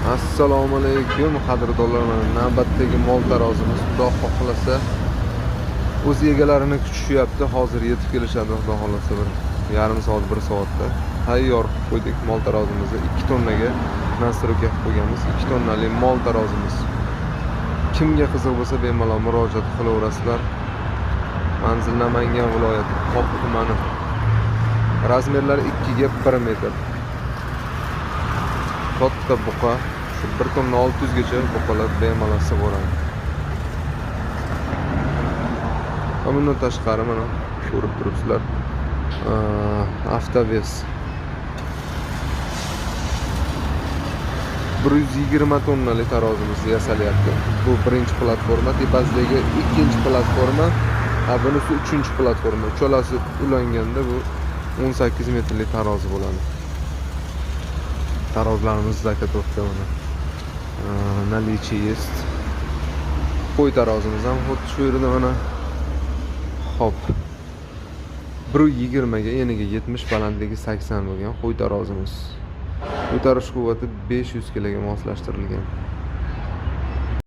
Assalomu alaykum qadrdonlar. Mana navbatdagi mol tarozimiz Xudo xohlasa o'z egalarini kutishyapti. Hozir yetib kelishadi Xudo xohlasa bir yarim soat 1 soatda. Tayyor qilib qo'ydik mol tarozimizni. 2 tonnaga nastroyka qilib qo'yganmiz. 2 tonnali mol tarozimiz. Kimga qiziq bo'lsa bemalol murojaat qilaverasizlar. Manzil Namangan viloyati Qop tumani. Razmerlari 2 ga 1 metr. Katta buqa, shu 1 tonna 600 gacha buqalar bemalol sig'oradi. Bundan tashqari mana ko'rib turibsizlar. Avtovez 120 tonnali tarozimiz yasalyapti. Bu birinchi platforma, tepasidagi ikkinchi platforma, bunisi uchinchi platforma. Uchalasi ulanganda bu 18 metrli tarozi bo'ladi. Tarozlarimiz zakatofda mana. Наличие есть. Qo'y tarozimiz ham xuddi shu yerda mana. Hop. 120 ga, eniga 70, balandligi 80 bo'lgan qo'y tarozimiz. Ko'tarish quvvati 500 kg ga moslashtirilgan.